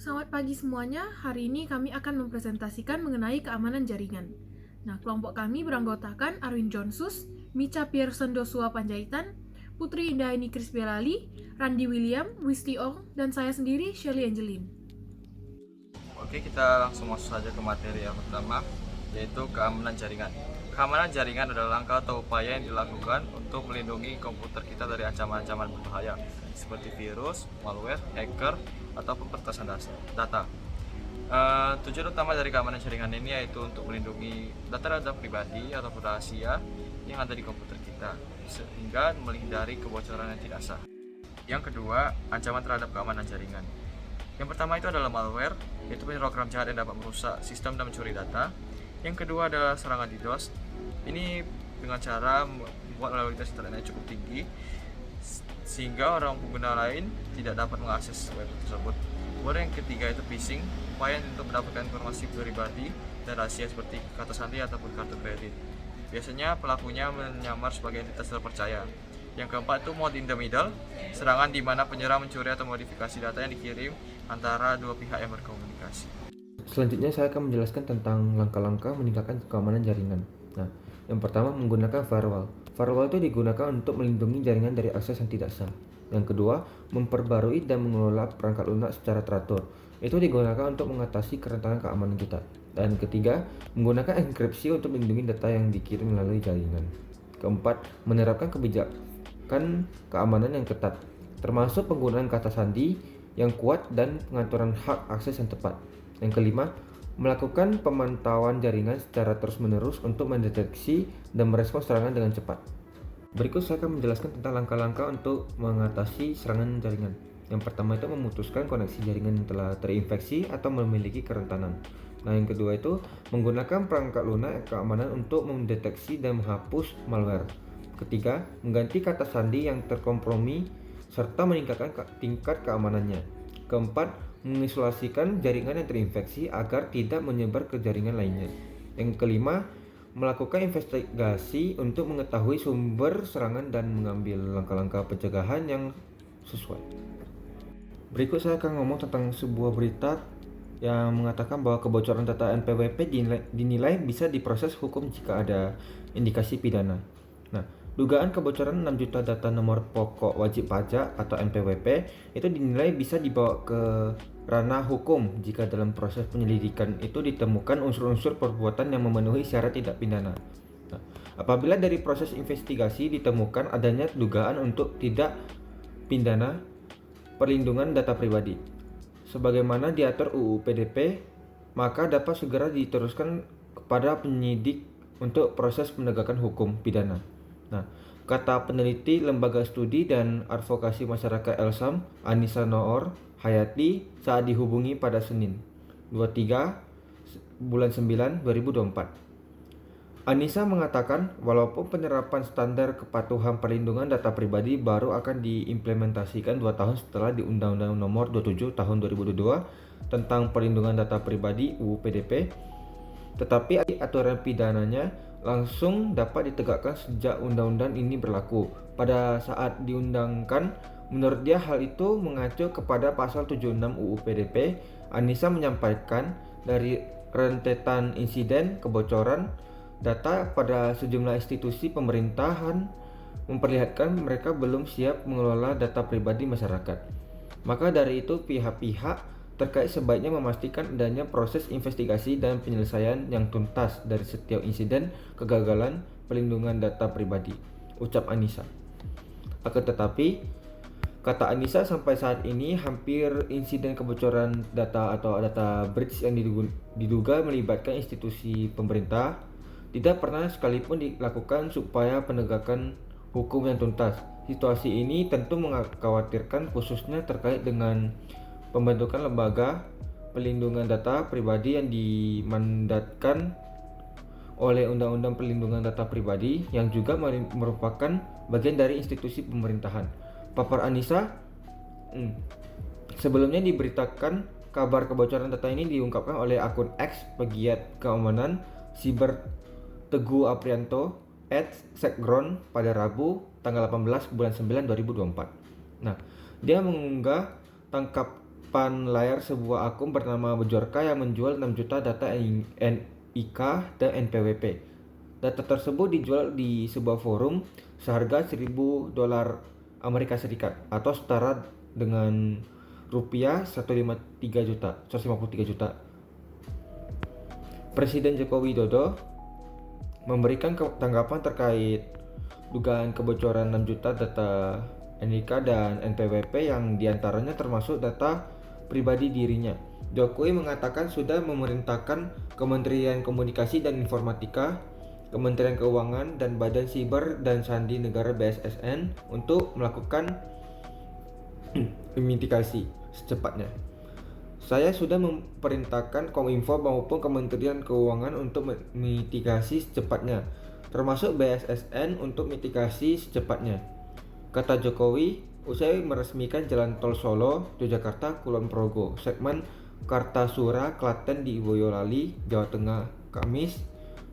Selamat pagi semuanya, hari ini kami akan mempresentasikan mengenai keamanan jaringan. Nah, kelompok kami beranggotakan Arwin Jonsus, Micha Pierson Dosua Panjaitan, Putri Indaini Krisbelali, Randy William, Wisti Ong, dan saya sendiri, Shirley Angeline. Oke, kita langsung masuk saja ke materi yang pertama, yaitu keamanan jaringan. Keamanan jaringan adalah langkah atau upaya yang dilakukan untuk melindungi komputer kita dari ancaman-ancaman berbahaya seperti virus, malware, hacker, ataupun peretasan data. Tujuan utama dari keamanan jaringan ini yaitu untuk melindungi data-data pribadi ataupun rahasia yang ada di komputer kita, sehingga menghindari kebocoran yang tidak sah. Yang kedua, ancaman terhadap keamanan jaringan. Yang pertama itu adalah malware, yaitu program jahat yang dapat merusak sistem dan mencuri data. Yang kedua adalah serangan DDoS. Ini dengan cara membuat loyalitas internetnya cukup tinggi sehingga orang pengguna lain tidak dapat mengakses web tersebut. Kemudian yang ketiga itu phishing, upaya untuk mendapatkan informasi pribadi dan rahasia seperti kata sandi ataupun kartu kredit. Biasanya pelakunya menyamar sebagai entitas terpercaya. Yang keempat itu mode in the middle, serangan di mana penyerang mencuri atau modifikasi data yang dikirim antara dua pihak yang berkomunikasi. Selanjutnya saya akan menjelaskan tentang langkah-langkah meningkatkan keamanan jaringan. Nah, yang pertama menggunakan firewall. Firewall itu digunakan untuk melindungi jaringan dari akses yang tidak sah. Yang kedua, memperbarui dan mengelola perangkat lunak secara teratur. Itu digunakan untuk mengatasi kerentanan keamanan kita. Dan ketiga, menggunakan enkripsi untuk melindungi data yang dikirim melalui jaringan. Keempat, menerapkan kebijakan keamanan yang ketat, termasuk penggunaan kata sandi yang kuat dan pengaturan hak akses yang tepat. Yang kelima, melakukan pemantauan jaringan secara terus-menerus untuk mendeteksi dan merespons serangan dengan cepat. Berikut saya akan menjelaskan tentang langkah-langkah untuk mengatasi serangan jaringan. Yang pertama itu memutuskan koneksi jaringan yang telah terinfeksi atau memiliki kerentanan. Nah, yang kedua itu menggunakan perangkat lunak keamanan untuk mendeteksi dan menghapus malware. Ketiga, mengganti kata sandi yang terkompromi serta meningkatkan tingkat keamanannya. Keempat, mengisolasikan jaringan yang terinfeksi agar tidak menyebar ke jaringan lainnya. Yang kelima, melakukan investigasi untuk mengetahui sumber serangan dan mengambil langkah-langkah pencegahan yang sesuai. Berikut saya akan ngomong tentang sebuah berita yang mengatakan bahwa kebocoran data NPWP dinilai bisa diproses hukum jika ada indikasi pidana. Nah, dugaan kebocoran 6 juta data nomor pokok wajib pajak atau NPWP itu dinilai bisa dibawa ke ranah hukum jika dalam proses penyelidikan itu ditemukan unsur-unsur perbuatan yang memenuhi syarat tidak pidana. Nah, apabila dari proses investigasi ditemukan adanya dugaan untuk tidak pidana perlindungan data pribadi, sebagaimana diatur UU PDP, maka dapat segera diteruskan kepada penyidik untuk proses penegakan hukum pidana. Nah, kata peneliti Lembaga Studi dan Advokasi Masyarakat Elsam, Anissa Noor Hayati saat dihubungi pada Senin 23 bulan 9 2024. Anissa mengatakan walaupun penerapan standar kepatuhan perlindungan data pribadi baru akan diimplementasikan 2 tahun setelah di Undang-Undang Nomor 27 Tahun 2022 tentang Perlindungan Data Pribadi UU PDP, tetapi aturan pidananya langsung dapat ditegakkan sejak undang-undang ini berlaku. Pada saat diundangkan, menurut dia hal itu mengacu kepada pasal 76 UU PDP. Anissa menyampaikan dari rentetan insiden kebocoran data pada sejumlah institusi pemerintahan memperlihatkan mereka belum siap mengelola data pribadi masyarakat. Maka dari itu pihak-pihak terkait sebaiknya memastikan adanya proses investigasi dan penyelesaian yang tuntas dari setiap insiden kegagalan pelindungan data pribadi, ucap Anissa. Akan tetapi, kata Anissa, sampai saat ini hampir insiden kebocoran data atau data breach yang diduga melibatkan institusi pemerintah tidak pernah sekalipun dilakukan supaya penegakan hukum yang tuntas. Situasi ini tentu mengkhawatirkan khususnya terkait dengan pembentukan lembaga pelindungan data pribadi yang dimandatkan oleh Undang-Undang Perlindungan Data Pribadi yang juga merupakan bagian dari institusi pemerintahan. Papar Anissa, sebelumnya diberitakan kabar kebocoran data ini diungkapkan oleh akun X pegiat keamanan siber Teguh Aprianto @sekgron pada Rabu tanggal 18 bulan 9 2024. Nah, dia mengunggah tangkap depan layar sebuah akun bernama Bjorka yang menjual 6 juta data NIK dan NPWP. Data tersebut dijual di sebuah forum seharga $1.000 Amerika Serikat atau setara dengan rupiah 153 juta. Presiden Joko Widodo memberikan tanggapan terkait dugaan kebocoran 6 juta data NIK dan NPWP yang diantaranya termasuk data pribadi dirinya. Jokowi mengatakan sudah memerintahkan Kementerian Komunikasi dan Informatika, Kementerian Keuangan, dan Badan Siber dan Sandi Negara BSSN untuk melakukan mitigasi secepatnya. Saya sudah memerintahkan Kominfo maupun Kementerian Keuangan untuk mitigasi secepatnya, termasuk BSSN untuk mitigasi secepatnya, kata Jokowi usai meresmikan Jalan Tol Solo, Yogyakarta, Kulon Progo, segmen Kartasura, Klaten di Boyolali, Jawa Tengah, Kamis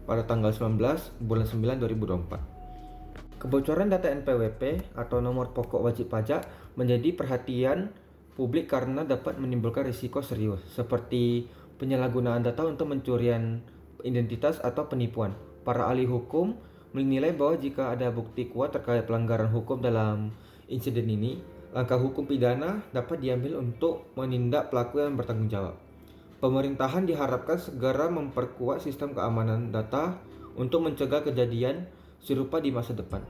pada tanggal 19 bulan 9 2024. Kebocoran data NPWP atau nomor pokok wajib pajak menjadi perhatian publik karena dapat menimbulkan risiko serius seperti penyalahgunaan data untuk pencurian identitas atau penipuan. Para ahli hukum menilai bahwa jika ada bukti kuat terkait pelanggaran hukum dalam insiden ini, langkah hukum pidana dapat diambil untuk menindak pelaku yang bertanggung jawab. Pemerintahan diharapkan segera memperkuat sistem keamanan data untuk mencegah kejadian serupa di masa depan.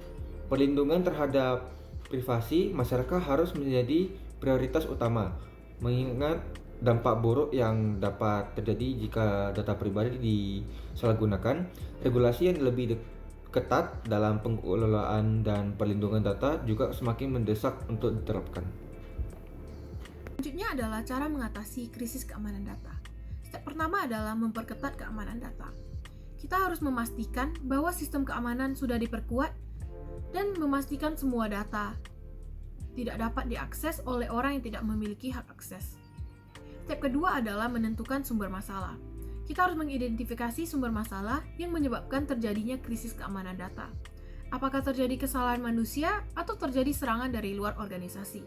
Perlindungan terhadap privasi masyarakat harus menjadi prioritas utama, mengingat dampak buruk yang dapat terjadi jika data pribadi disalahgunakan. Regulasi yang lebih ketat dalam pengelolaan dan perlindungan data juga semakin mendesak untuk diterapkan. Selanjutnya adalah cara mengatasi krisis keamanan data. Step pertama adalah memperketat keamanan data. Kita harus memastikan bahwa sistem keamanan sudah diperkuat dan memastikan semua data tidak dapat diakses oleh orang yang tidak memiliki hak akses. Step kedua adalah menentukan sumber masalah. Kita harus mengidentifikasi sumber masalah yang menyebabkan terjadinya krisis keamanan data. Apakah terjadi kesalahan manusia atau terjadi serangan dari luar organisasi?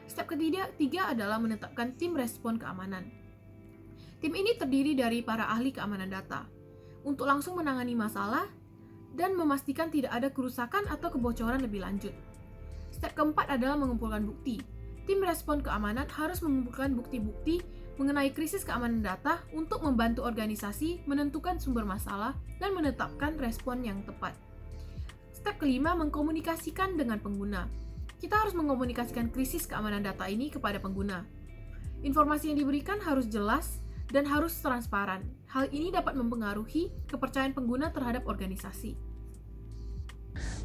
Step ketiga adalah menetapkan tim respon keamanan. Tim ini terdiri dari para ahli keamanan data untuk langsung menangani masalah dan memastikan tidak ada kerusakan atau kebocoran lebih lanjut. Step keempat adalah mengumpulkan bukti. Tim respon keamanan harus mengumpulkan bukti-bukti mengenai krisis keamanan data untuk membantu organisasi menentukan sumber masalah dan menetapkan respon yang tepat. Step kelima, mengkomunikasikan dengan pengguna. Kita harus mengkomunikasikan krisis keamanan data ini kepada pengguna. Informasi yang diberikan harus jelas dan harus transparan. Hal ini dapat mempengaruhi kepercayaan pengguna terhadap organisasi.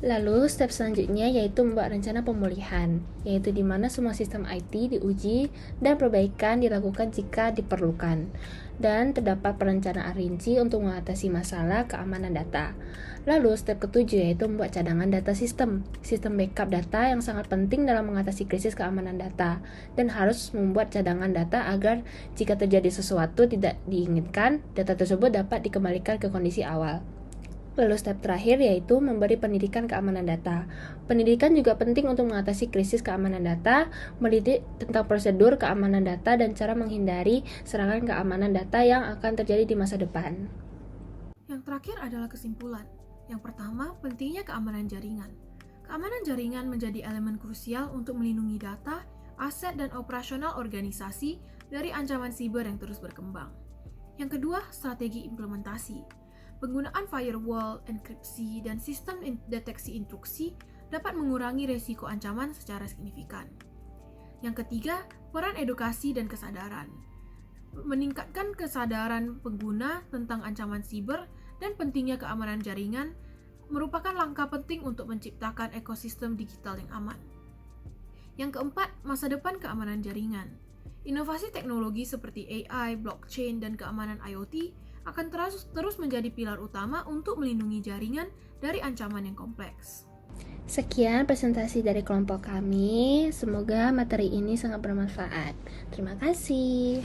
Lalu step selanjutnya yaitu membuat rencana pemulihan, yaitu di mana semua sistem IT diuji dan perbaikan dilakukan jika diperlukan. Dan terdapat perencanaan rinci untuk mengatasi masalah keamanan data. Lalu step ketujuh yaitu membuat cadangan data sistem backup data yang sangat penting dalam mengatasi krisis keamanan data, dan harus membuat cadangan data agar jika terjadi sesuatu tidak diinginkan, data tersebut dapat dikembalikan ke kondisi awal. Lalu step terakhir yaitu memberi pendidikan keamanan data. Pendidikan juga penting untuk mengatasi krisis keamanan data, mendidik tentang prosedur keamanan data dan cara menghindari serangan keamanan data yang akan terjadi di masa depan. Yang terakhir adalah kesimpulan. Yang pertama, pentingnya keamanan jaringan. Keamanan jaringan menjadi elemen krusial untuk melindungi data, aset, dan operasional organisasi dari ancaman siber yang terus berkembang. Yang kedua, strategi implementasi. Penggunaan firewall, enkripsi, dan sistem deteksi intrusi dapat mengurangi resiko ancaman secara signifikan. Yang ketiga, peran edukasi dan kesadaran. Meningkatkan kesadaran pengguna tentang ancaman siber dan pentingnya keamanan jaringan merupakan langkah penting untuk menciptakan ekosistem digital yang aman. Yang keempat, masa depan keamanan jaringan. Inovasi teknologi seperti AI, blockchain, dan keamanan IoT akan terus menjadi pilar utama untuk melindungi jaringan dari ancaman yang kompleks. Sekian presentasi dari kelompok kami. Semoga materi ini sangat bermanfaat. Terima kasih.